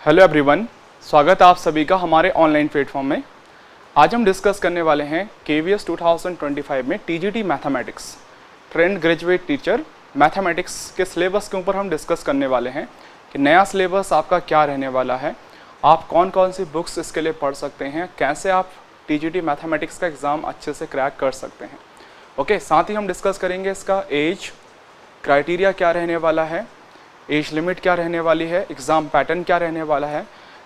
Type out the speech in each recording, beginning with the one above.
Hello everyone, स्वागत है आप सभी का हमारे ऑनलाइन प्लेटफॉर्म में। आज हम डिस्कस करने वाले हैं KVS 2025 में TGT mathematics trained graduate teacher mathematics के सिलेबस के ऊपर हम डिस्कस करने वाले हैं कि नया सिलेबस आपका क्या रहने वाला है, आप कौन कौन सी बुक्स इसके लिए पढ़ सकते हैं, कैसे आप TGT मैथमेटिक्स का एग्ज़ाम अच्छे से क्रैक कर सकते हैं। ओके, साथ ही हम डिस्कस करेंगे इसका एज क्राइटेरिया क्या रहने वाला है, एज लिमिट क्या रहने वाली है, एग्ज़ाम पैटर्न क्या रहने वाला है,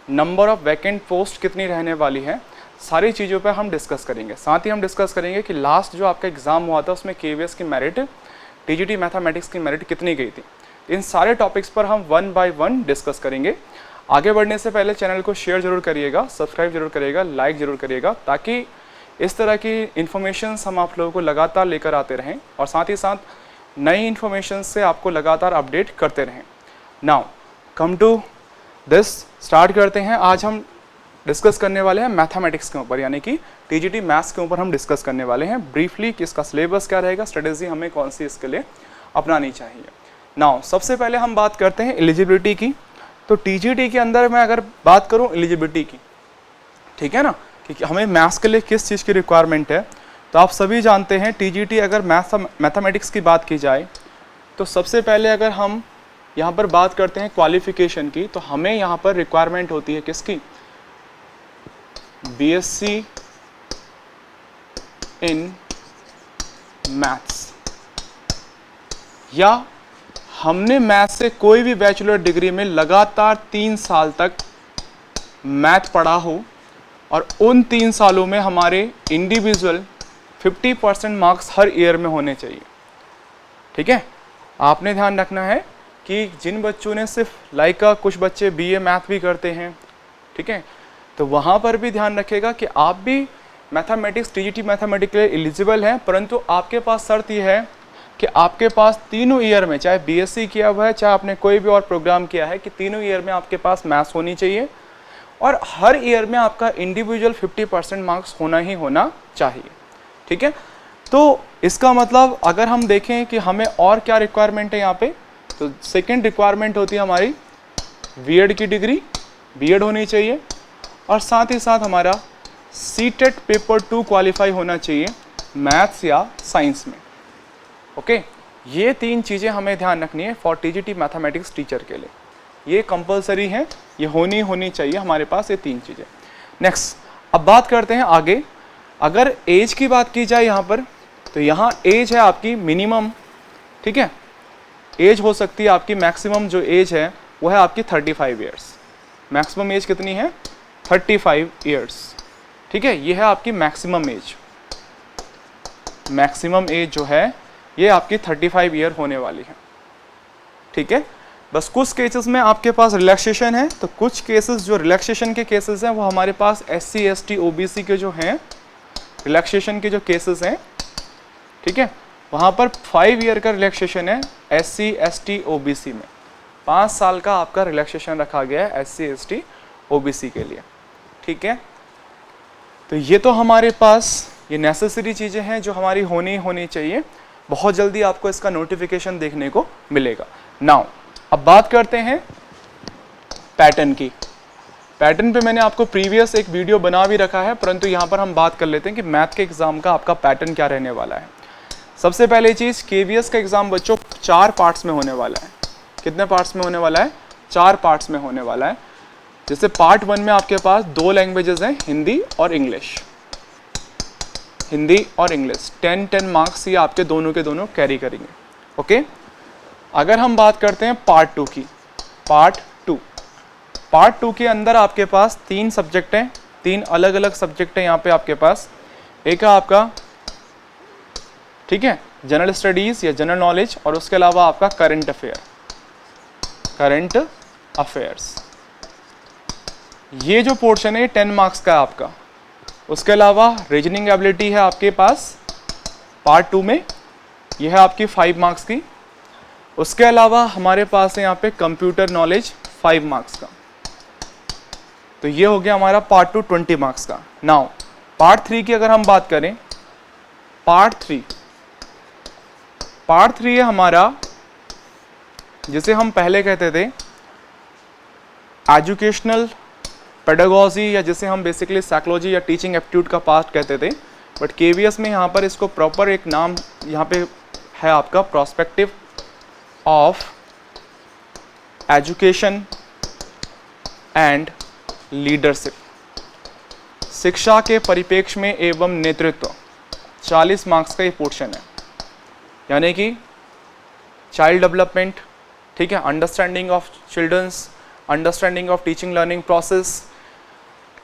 नंबर ऑफ़ वैकेंट पोस्ट कितनी रहने वाली है, सारी चीज़ों पर हम डिस्कस करेंगे। साथ ही हम डिस्कस करेंगे कि लास्ट जो आपका एग्ज़ाम हुआ था उसमें KVS की मेरिट, TGT मैथमेटिक्स की मेरिट कितनी गई थी। इन सारे टॉपिक्स पर हम वन बाय वन डिस्कस करेंगे। आगे बढ़ने से पहले चैनल को शेयर ज़रूर करिएगा, सब्सक्राइब जरूर करिएगा, लाइक ज़रूर करिएगा, ताकि इस तरह की इन्फॉर्मेशंस हम आप लोगों को लगातार लेकर आते रहें और साथ ही साथ नई इन्फॉर्मेशन से आपको लगातार अपडेट करते रहें। Now come to this, start करते हैं। आज हम डिस्कस करने वाले हैं मैथमेटिक्स के ऊपर, यानी कि TGT मैथ्स के ऊपर हम डिस्कस करने वाले हैं ब्रीफली कि इसका सिलेबस क्या रहेगा, स्ट्रेटेजी हमें कौन सी इसके लिए अपनानी चाहिए। नाउ सबसे पहले हम बात करते हैं एलिजिबिलिटी की। तो TGT के अंदर मैं अगर बात करूँ एलिजिबिलिटी की, ठीक है ना, कि हमें मैथ्स के लिए किस चीज़ की रिक्वायरमेंट है, तो आप सभी जानते हैं TGT अगर मैथमेटिक्स की बात की जाए तो सबसे पहले अगर हम यहाँ पर बात करते हैं क्वालिफ़िकेशन की, तो हमें यहाँ पर रिक्वायरमेंट होती है किसकी, BSc इन मैथ्स, या हमने मैथ से कोई भी बैचलर डिग्री में लगातार 3 साल तक मैथ पढ़ा हो और उन 3 सालों में हमारे इंडिविजुअल 50% मार्क्स हर ईयर में होने चाहिए। ठीक है, आपने ध्यान रखना है कि जिन बच्चों ने सिर्फ कुछ बच्चे BA मैथ भी करते हैं, ठीक है, तो वहाँ पर भी ध्यान रखेगा कि आप भी मैथमेटिक्स TGT मैथमेटिक्स के लिए एलिजिबल हैं, परंतु आपके पास शर्त यह है कि आपके पास तीनों ईयर में, चाहे BSc किया हुआ है चाहे आपने कोई भी और प्रोग्राम किया है, कि तीनों ईयर में आपके पास मैथ्स होनी चाहिए और हर ईयर में आपका इंडिविजुअल 50% मार्क्स होना ही होना चाहिए। ठीक है, तो इसका मतलब अगर हम देखें कि हमें और क्या रिक्वायरमेंट है यहाँ पे, तो सेकंड रिक्वायरमेंट होती है हमारी B.Ed की डिग्री, B.Ed होनी चाहिए और साथ ही साथ हमारा CTET पेपर 2 क्वालिफाई होना चाहिए मैथ्स या साइंस में। ओके, ये 3 चीज़ें हमें ध्यान रखनी है फॉर TGT मैथमेटिक्स टीचर के लिए, ये कंपलसरी है, ये होनी चाहिए हमारे पास ये 3 चीज़ें। नेक्स्ट, अब बात करते हैं आगे। अगर एज की बात की जाए यहाँ पर, तो यहाँ एज है आपकी मिनिमम, ठीक है, एज हो सकती है आपकी, मैक्सिमम जो एज है वो है आपकी 35 ईयर्स। मैक्सिमम एज कितनी है, 35 ईयर्स। ठीक है, ये है आपकी मैक्सिमम एज। मैक्सिमम एज जो है ये आपकी 35 ईयर होने वाली है। ठीक है, बस कुछ केसेस में आपके पास रिलैक्सेशन है, तो कुछ केसेस जो रिलैक्सेशन के केसेस हैं वो हमारे पास SC ST OBC के जो हैं रिलैक्सेशन के जो केसेस हैं, ठीक है, वहाँ पर 5 ईयर का रिलैक्सेशन है SC ST OBC में, 5 साल का आपका रिलैक्सेशन रखा गया है SC ST OBC के लिए। ठीक है, तो ये तो हमारे पास ये नेसेसरी चीज़ें हैं जो हमारी होनी चाहिए। बहुत जल्दी आपको इसका नोटिफिकेशन देखने को मिलेगा। नाउ अब बात करते हैं पैटर्न की। पैटर्न पे मैंने आपको प्रीवियस एक वीडियो बना भी रखा है, परंतु यहाँ पर हम बात कर लेते हैं कि मैथ के एग्ज़ाम का आपका पैटर्न क्या रहने वाला है। सबसे पहले चीज़, KVS का एग्ज़ाम बच्चों 4 पार्ट्स में होने वाला है। कितने पार्ट्स में होने वाला है, 4 पार्ट्स में होने वाला है। जैसे पार्ट 1 में आपके पास 2 लैंग्वेजेस हैं, हिंदी और इंग्लिश। हिंदी और इंग्लिश 10 मार्क्स ये आपके दोनों के दोनों कैरी करेंगे। ओके, अगर हम बात करते हैं पार्ट 2 की, पार्ट 2 के अंदर आपके पास 3 सब्जेक्ट हैं, 3 अलग अलग सब्जेक्ट हैं यहाँ पे आपके पास। एक है आपका, ठीक है, जनरल स्टडीज़ या जनरल नॉलेज, और उसके अलावा आपका करंट अफेयर्स। ये जो पोर्शन है 10 मार्क्स का है आपका। उसके अलावा रीजनिंग एबिलिटी है आपके पास पार्ट 2 में, यह है आपकी 5 मार्क्स की। उसके अलावा हमारे पास है यहाँ पे कंप्यूटर नॉलेज 5 मार्क्स का। तो ये हो गया हमारा पार्ट 2 20 मार्क्स का। नाउ पार्ट 3 की अगर हम बात करें, पार्ट 3 है हमारा, जिसे हम पहले कहते थे एजुकेशनल पेडागोजी या जिसे हम बेसिकली साइकोलॉजी या टीचिंग एप्टीट्यूड का पार्ट कहते थे, बट केवीएस में यहाँ पर इसको प्रॉपर एक नाम यहाँ पे है आपका prospective of education and leadership, शिक्षा के परिप्रेक्ष्य में एवं नेतृत्व। 40 मार्क्स का ये पोर्शन है, यानी कि चाइल्ड डेवलपमेंट, ठीक है, understanding of childrens, understanding of teaching learning process,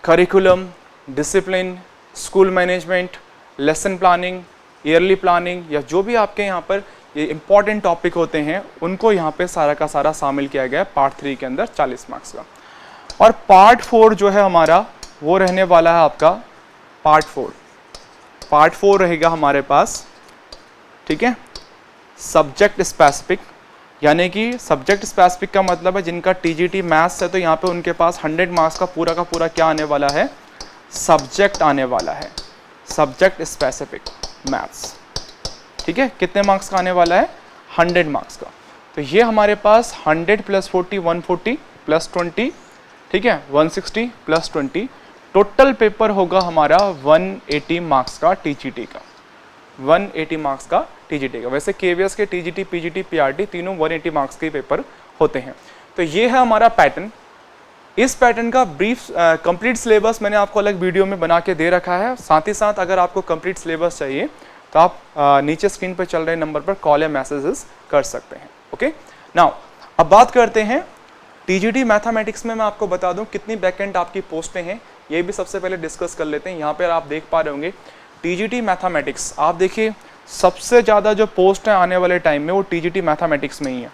curriculum, discipline, school management, lesson planning, yearly planning, या जो भी आपके यहाँ पर ये इंपॉर्टेंट टॉपिक होते हैं उनको यहाँ पे सारा का सारा शामिल किया गया है पार्ट 3 के अंदर 40 मार्क्स का। और पार्ट 4 जो है हमारा वो रहने वाला है आपका पार्ट 4। पार्ट 4 रहेगा हमारे पास, ठीक है, सब्जेक्ट स्पेसिफिक, यानी कि सब्जेक्ट स्पेसिफिक का मतलब है जिनका टीजीटी मैथ्स है तो यहाँ पे उनके पास 100 मार्क्स का पूरा क्या आने वाला है, सब्जेक्ट आने वाला है, सब्जेक्ट स्पेसिफिक मैथ्स, ठीक है। कितने मार्क्स का आने वाला है, 100 मार्क्स का। तो ये हमारे पास 100 + 40 140 + 20, ठीक है, 160 + 20, टोटल पेपर होगा हमारा 180 मार्क्स का टीजीटी का, 180 मार्क्स का टीजीटी का। वैसे केवीएस के टीजीटी, पीजीटी, पीआरटी तीनों 180 मार्क्स के पेपर होते हैं। तो ये है हमारा पैटर्न। इस पैटर्न का ब्रीफ कंप्लीट सिलेबस मैंने आपको अलग वीडियो में बना के दे रखा है। साथ ही साथ अगर आपको कंप्लीट सिलेबस चाहिए तो आप नीचे स्क्रीन पर चल रहे नंबर पर कॉल या मैसेजेस कर सकते हैं। ओके, नाउ अब बात करते हैं टीजीटी मैथमेटिक्स में। मैं आपको बता दूं कितनी बैकएंड आपकी पोस्टें हैं, ये भी सबसे पहले डिस्कस कर लेते हैं। यहाँ पर आप देख पा रहे होंगे टीजीटी मैथमेटिक्स, आप देखिए सबसे ज़्यादा जो पोस्ट है आने वाले टाइम में वो टीजीटी मैथमेटिक्स में ही है।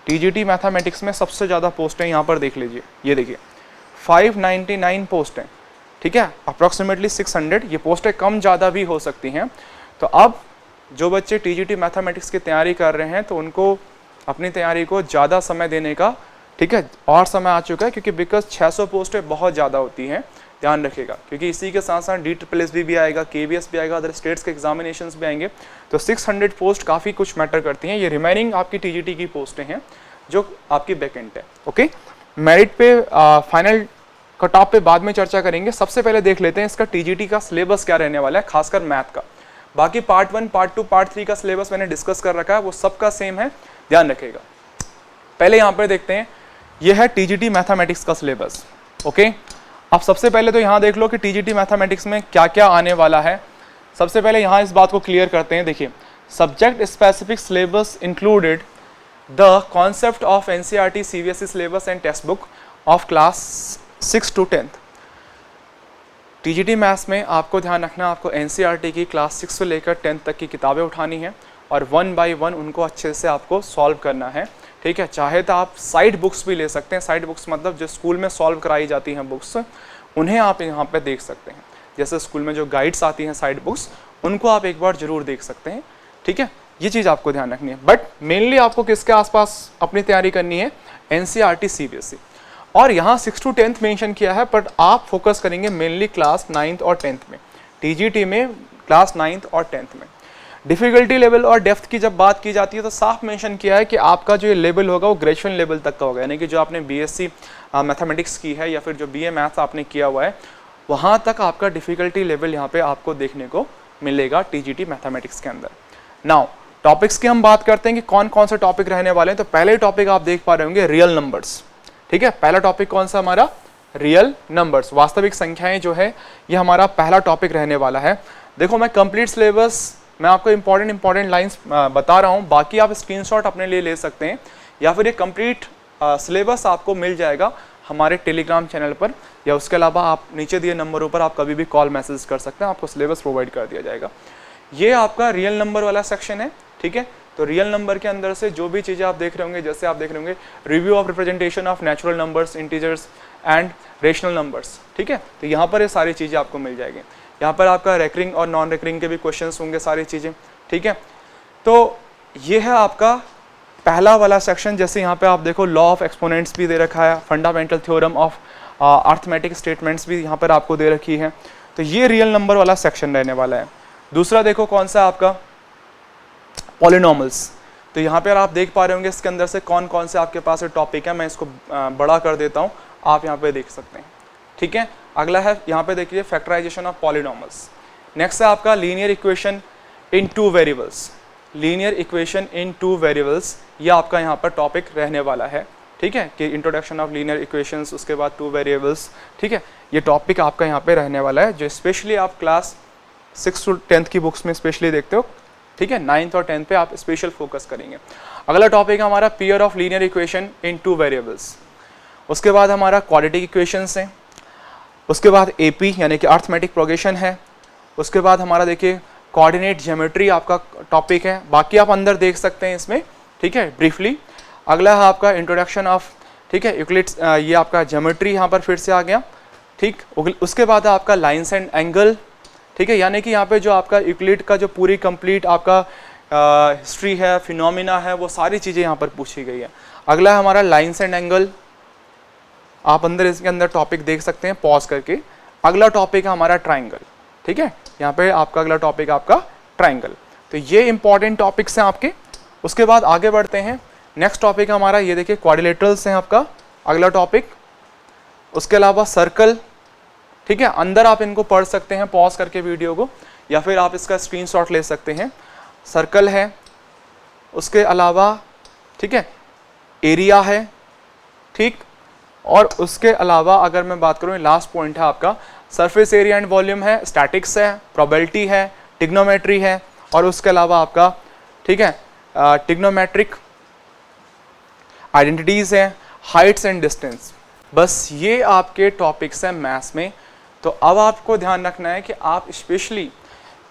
टीजीटी मैथमेटिक्स में सबसे ज़्यादा पोस्ट है, यहाँ पर देख लीजिए, ये देखिए 599 पोस्ट हैं, ठीक है, अप्रॉक्सीमेटली 600। ये पोस्टें कम ज़्यादा भी हो सकती हैं। तो अब जो बच्चे टीजीटी मैथमेटिक्स की तैयारी कर रहे हैं तो उनको अपनी तैयारी को ज़्यादा समय देने का, ठीक है, और समय आ चुका है, क्योंकि बिकॉज 600 पोस्टें बहुत ज़्यादा होती हैं, ध्यान रखिएगा, क्योंकि इसी के साथ साथ DSSS भी आएगा, केवीएस भी आएगा, अदर स्टेट्स के एग्जामिनेशंस भी आएंगे। तो 600 पोस्ट काफ़ी कुछ मैटर करती हैं। ये रिमेनिंग आपकी टीजीटी की पोस्टें हैं जो आपकी बैकेंड है। ओके, मेरिट पे फाइनल कट ऑफ पे बाद में चर्चा करेंगे। सबसे पहले देख लेते हैं इसका टीजीटी का सिलेबस क्या रहने वाला है, खासकर मैथ का। बाकी पार्ट 1, पार्ट 2, पार्ट 3 का सिलेबस मैंने डिस्कस कर रखा है, वो सबका सेम है, ध्यान रखिएगा। पहले यहाँ पर देखते हैं, यह है टीजीटी मैथमेटिक्स का सिलेबस। ओके, अब सबसे पहले तो यहाँ देख लो कि टीजीटी मैथमेटिक्स में क्या क्या आने वाला है। सबसे पहले यहाँ इस बात को क्लियर करते हैं। देखिए, subject specific syllabus included the concept of NCERT, CBSE syllabus and text book of class 6 to 10th। TGT maths में आपको ध्यान रखना, आपको एनसीईआरटी की क्लास 6 से लेकर 10th तक की किताबें उठानी हैं और 1 by 1 उनको अच्छे से आपको सॉल्व करना है, ठीक है। चाहे तो आप साइड बुक्स भी ले सकते हैं। साइड बुक्स मतलब जो स्कूल में सॉल्व कराई जाती हैं बुक्स, उन्हें आप यहाँ पे देख सकते हैं। जैसे स्कूल में जो गाइड्स आती हैं साइड बुक्स, उनको आप एक बार जरूर देख सकते हैं, ठीक है। ये चीज़ आपको ध्यान रखनी है। बट मेनली आपको किसके आसपास अपनी तैयारी करनी है, एनसीईआरटी, सीबीएसई। और यहाँ 6 to 10th मेंशन किया है, बट आप फोकस करेंगे मेनली क्लास 9th और 10th में। टीजीटी में क्लास 9th और 10th में। डिफ़िकल्टी लेवल और डेप्थ की जब बात की जाती है तो साफ मेंशन किया है कि आपका जो ये लेवल होगा वो ग्रेजुएशन लेवल तक का होगा, यानी कि जो आपने बीएससी मैथमेटिक्स की है या फिर जो बीए मैथ्स आपने किया हुआ है, वहाँ तक आपका डिफ़िकल्टी लेवल यहाँ पे आपको देखने को मिलेगा टीजीटी मैथमेटिक्स के अंदर। नाउ टॉपिक्स की हम बात करते हैं कि कौन कौन से टॉपिक रहने वाले हैं। तो पहले टॉपिक आप देख पा रहे होंगे रियल नंबर्स, ठीक है। पहला टॉपिक कौन सा हमारा, रियल नंबर्स, वास्तविक संख्याएं जो है, ये हमारा पहला टॉपिक रहने वाला है। देखो, मैं कंप्लीट सिलेबस मैं आपको इंपॉर्टेंट लाइंस बता रहा हूँ, बाकी आप स्क्रीनशॉट अपने लिए ले सकते हैं या फिर ये कंप्लीट सिलेबस आपको मिल जाएगा हमारे टेलीग्राम चैनल पर, या उसके अलावा आप नीचे दिए नंबरों पर आप कभी भी कॉल मैसेज कर सकते हैं, आपको सिलेबस प्रोवाइड कर दिया जाएगा। ये आपका रियल नंबर वाला सेक्शन है, ठीक है। तो रियल नंबर के अंदर से जो भी चीज़ें आप देख रहे होंगे, जैसे आप देख रहे होंगे review of representation of natural numbers, integers and rational numbers, ठीक है। तो यहाँ पर ये सारी चीज़ें आपको मिल जाएगी। यहाँ पर आपका रेकरिंग और नॉन रेकरिंग के भी क्वेश्चंस होंगे, सारी चीज़ें, ठीक है। तो ये है आपका पहला वाला सेक्शन। जैसे यहाँ पे आप देखो लॉ ऑफ एक्सपोनेंट्स भी दे रखा है, fundamental theorem of arithmetic statements भी यहाँ पर आपको दे रखी है। तो ये रियल नंबर वाला सेक्शन रहने वाला है। दूसरा देखो कौन सा आपका, पॉलिनॉमल्स। तो यहाँ पर आप देख पा रहे होंगे इसके अंदर से कौन कौन से आपके पास टॉपिक है। मैं इसको बड़ा कर देता हूँ, आप यहाँ पे देख सकते हैं। ठीक है, अगला है यहाँ पे देखिए फैक्टराइजेशन ऑफ पॉलिनॉमल्स। नेक्स्ट है आपका linear equation in two variables. Linear equation in two variables ये आपका यहाँ पर टॉपिक रहने वाला है। ठीक है, कि इंट्रोडक्शन ऑफ लीनियर इक्वेशंस, उसके बाद टू वेरिएबल्स। ठीक है, ये टॉपिक आपका यहाँ पे रहने वाला है, जो स्पेशली आप क्लास 6 to 10th की बुक्स में स्पेशली देखते हो। ठीक है, 9th और 10th पे आप स्पेशल फोकस करेंगे। अगला टॉपिक है हमारा pair of linear equation in two variables. उसके बाद हमारा क्वाड्रेटिक इक्वेशंस हैं। उसके बाद एपी यानी कि अर्थमेटिक प्रोग्रेशन है। उसके बाद हमारा देखिए कोऑर्डिनेट ज्योमेट्री आपका टॉपिक है, बाकी आप अंदर देख सकते हैं इसमें। ठीक है, ब्रीफली। अगला है आपका इंट्रोडक्शन ऑफ, ठीक है, यूक्लिड्स, ये आपका ज्योमेट्री यहाँ पर फिर से आ गया। ठीक, उसके बाद है आपका लाइन्स एंड एंगल। ठीक है, यानी कि यहाँ पे जो आपका यूक्लिड का जो पूरी कंप्लीट आपका हिस्ट्री है, फिनोमिना है, वो सारी चीज़ें यहाँ पर पूछी गई है। अगला है हमारा लाइन्स एंड एंगल, आप अंदर इसके अंदर टॉपिक देख सकते हैं पॉज करके। अगला टॉपिक है हमारा ट्राइंगल। ठीक है, यहाँ पे आपका अगला टॉपिक आपका ट्राइंगल। तो ये इंपॉर्टेंट टॉपिक्स हैं आपके। उसके बाद आगे बढ़ते हैं, नेक्स्ट टॉपिक हमारा ये देखिए क्वाड्रिलेटरल्स हैं आपका अगला टॉपिक। उसके अलावा सर्कल। ठीक है, अंदर आप इनको पढ़ सकते हैं पॉज करके वीडियो को, या फिर आप इसका स्क्रीनशॉट ले सकते हैं। सर्कल है, उसके अलावा ठीक है एरिया है। ठीक, और उसके अलावा अगर मैं बात करूँ, लास्ट पॉइंट है आपका सरफेस एरिया एंड वॉल्यूम है, स्टैटिक्स है, प्रोबेबिलिटी है, टिग्नोमेट्री है, और उसके अलावा आपका ठीक है टिग्नोमेट्रिक आइडेंटिटीज है, हाइट्स एंड डिस्टेंस। बस ये आपके टॉपिक्स हैं मैथ्स में। तो अब आपको ध्यान रखना है कि आप स्पेशली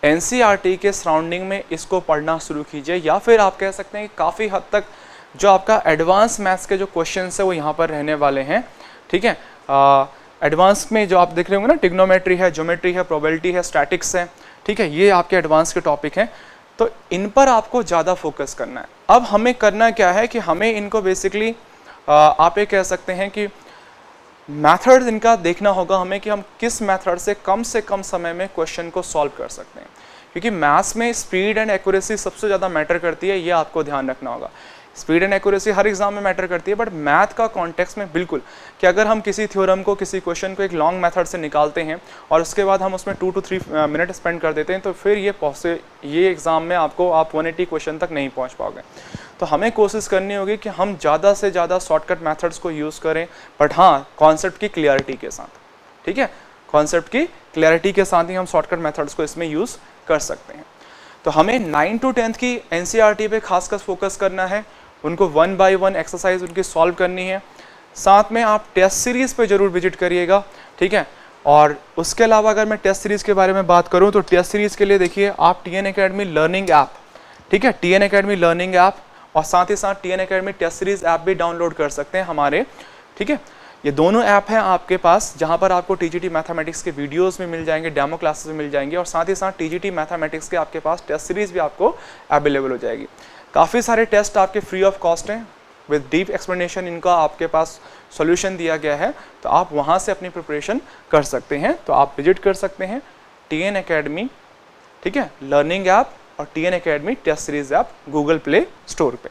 एनसीईआरटी के सराउंडिंग में इसको पढ़ना शुरू कीजिए, या फिर आप कह सकते हैं कि काफ़ी हद तक जो आपका एडवांस मैथ्स के जो क्वेश्चंस है वो यहाँ पर रहने वाले हैं। ठीक है, एडवांस में जो आप देख रहे होंगे ना, टिग्नोमेट्री है, ज्योमेट्री है, प्रोबेबिलिटी है, स्टैटिक्स है। ठीक है, ये आपके एडवांस के टॉपिक हैं, तो इन पर आपको ज़्यादा फोकस करना है। अब हमें करना क्या है कि हमें इनको बेसिकली आप ये कह सकते हैं कि मेथड इनका देखना होगा हमें कि हम किस मेथड से कम समय में क्वेश्चन को सॉल्व कर सकते हैं, क्योंकि मैथ्स में स्पीड एंड एक्यूरेसी सबसे ज़्यादा मैटर करती है। ये आपको ध्यान रखना होगा। Speed and accuracy her exam में मैटर करती है, बट मैथ का कॉन्टेक्स्ट में बिल्कुल कि अगर हम किसी थ्योरम को, किसी क्वेश्चन को एक लॉन्ग मेथड से निकालते हैं और उसके बाद हम उसमें 2 to 3 मिनट स्पेंड कर देते हैं, तो फिर ये एग्ज़ाम में आप 180 क्वेश्चन तक नहीं पहुंच पाओगे। तो हमें कोशिश करनी होगी कि हम ज़्यादा से ज़्यादा शॉर्टकट मेथड्स को यूज़ करें, बट हाँ कॉन्सेप्ट की क्लियरिटी के साथ। ठीक है, कॉन्सेप्ट की क्लियरिटी के साथ ही हम शॉर्टकट मेथड्स को इसमें यूज़ कर सकते हैं। तो हमें 9 to 10th की एनसीईआरटी पे खासकर फोकस करना है, उनको 1 by 1 एक्सरसाइज उनकी सॉल्व करनी है। साथ में आप टेस्ट सीरीज़ पे ज़रूर विजिट करिएगा। ठीक है, और उसके अलावा अगर मैं टेस्ट सीरीज़ के बारे में बात करूं तो टेस्ट सीरीज़ के लिए देखिए आप TN Academy लर्निंग ऐप, ठीक है, TN Academy लर्निंग ऐप, और साथ ही साथ TN Academy test series app भी डाउनलोड कर सकते हैं हमारे। ठीक है, ये दोनों ऐप हैं आपके पास, जहाँ पर आपको TGT मैथमेटिक्स के वीडियोस भी मिल जाएंगे, डेमो क्लासेस भी मिल जाएंगे, और साथ ही साथ TGT मैथमेटिक्स के आपके पास टेस्ट सीरीज़ भी आपको अवेलेबल हो जाएगी। काफ़ी सारे टेस्ट आपके फ्री ऑफ कॉस्ट हैं, विद डीप एक्सप्लेनेशन इनका आपके पास सॉल्यूशन दिया गया है, तो आप वहाँ से अपनी प्रिपरेशन कर सकते हैं। तो आप विजिट कर सकते हैं TN Academy, ठीक है, लर्निंग ऐप और TN Academy test series app Google Play Store पे।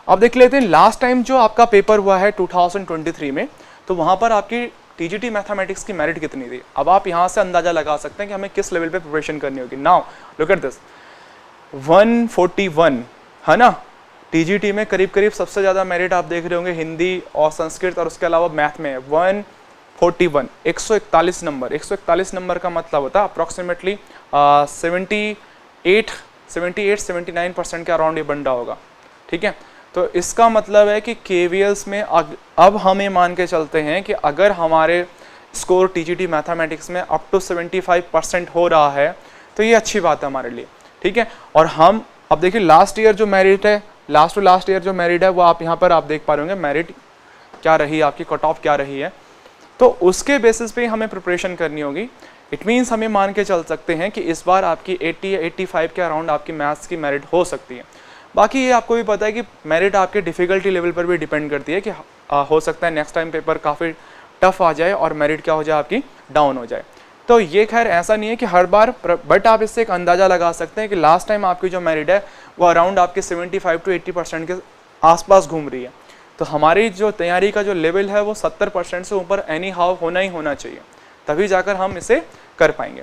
अब देख लेते हैं लास्ट टाइम जो आपका पेपर हुआ है 2023 में, तो वहाँ पर आपकी TGT मैथमेटिक्स की मेरिट कितनी थी। अब आप यहाँ से अंदाज़ा लगा सकते हैं कि हमें किस लेवल पे प्रिपरेशन करनी होगी। नाउ लुक एट दिस, 141 है ना। TGT में करीब करीब सबसे ज़्यादा मेरिट आप देख रहे होंगे हिंदी और संस्कृत, और उसके अलावा मैथ में है 141, 141 नंबर। 141 नंबर का मतलब होता है अप्रॉक्सीमेटली 78-79% के अराउंड ये बन रहा होगा। ठीक है, तो इसका मतलब है कि KVLs में अब हम ये मान के चलते हैं कि अगर हमारे स्कोर TGT मैथमेटिक्स में अप टू 75% हो रहा है तो ये अच्छी बात है हमारे लिए। ठीक है, और हम अब देखिए लास्ट ईयर जो मेरिट है, लास्ट टू लास्ट ईयर जो मेरिट है वो आप यहाँ पर आप देख पा रहे होंगे मेरिट क्या रही, आपकी कट ऑफ क्या रही है, तो उसके बेसिस पे हमें प्रिपरेशन करनी होगी। इट मीन्स हमें मान के चल सकते हैं कि इस बार आपकी 80 या 85 के अराउंड आपकी मैथ्स की मेरिट हो सकती है। बाकी ये आपको भी पता है कि मेरिट आपके डिफ़िकल्टी लेवल पर भी डिपेंड करती है कि हो सकता है नेक्स्ट टाइम पेपर काफ़ी टफ आ जाए और मेरिट क्या हो जाए, आपकी डाउन हो जाए। तो ये खैर ऐसा नहीं है कि हर बार, बट आप इससे एक अंदाज़ा लगा सकते हैं कि लास्ट टाइम आपकी जो मेरिट है वो अराउंड आपके 75 to 80% के आसपास घूम रही है। तो हमारी जो तैयारी का जो लेवल है वो 70% से ऊपर एनी हाउ होना ही होना चाहिए, तभी जाकर हम इसे कर पाएंगे।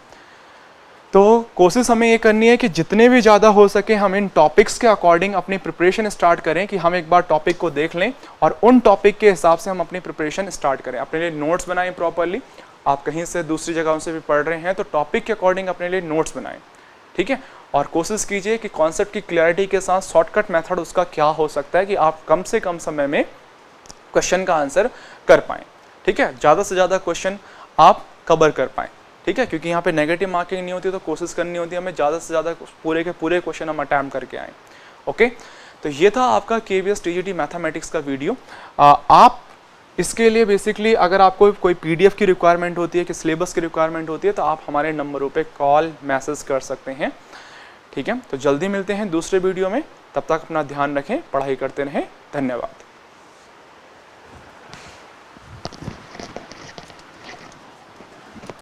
तो कोशिश हमें ये करनी है कि जितने भी ज़्यादा हो सके हम इन टॉपिक्स के अकॉर्डिंग अपनी प्रिपरेशन स्टार्ट करें, कि हम एक बार टॉपिक को देख लें और उन टॉपिक के हिसाब से हम अपनी प्रिपरेशन स्टार्ट करें। अपने लिए नोट्स बनाएं प्रॉपरली। आप कहीं से दूसरी जगहों से भी पढ़ रहे हैं तो टॉपिक के अकॉर्डिंग अपने लिए नोट्स बनाएं, ठीक है। और कोशिश कीजिए कि कॉन्सेप्ट की क्लैरिटी के साथ शॉर्टकट मेथड उसका क्या हो सकता है कि आप कम से कम समय में क्वेश्चन का आंसर कर पाएँ, ठीक है। ज़्यादा से ज़्यादा क्वेश्चन आप कवर कर पाएँ, ठीक है, क्योंकि यहाँ पे नेगेटिव मार्किंग नहीं होती, तो कोशिश करनी होती है हमें ज़्यादा से ज़्यादा पूरे के पूरे क्वेश्चन हम अटैम्प्ट करके आएँ। ओके, तो ये था आपका KVS TGT मैथमेटिक्स का वीडियो। आप इसके लिए बेसिकली अगर आपको कोई PDF की रिक्वायरमेंट होती है कि सिलेबस की रिक्वायरमेंट होती है तो आप हमारे नंबरों पे कॉल मैसेज कर सकते हैं, ठीक है। तो जल्दी मिलते हैं दूसरे वीडियो में, तब तक अपना ध्यान रखें, पढ़ाई करते रहें। धन्यवाद।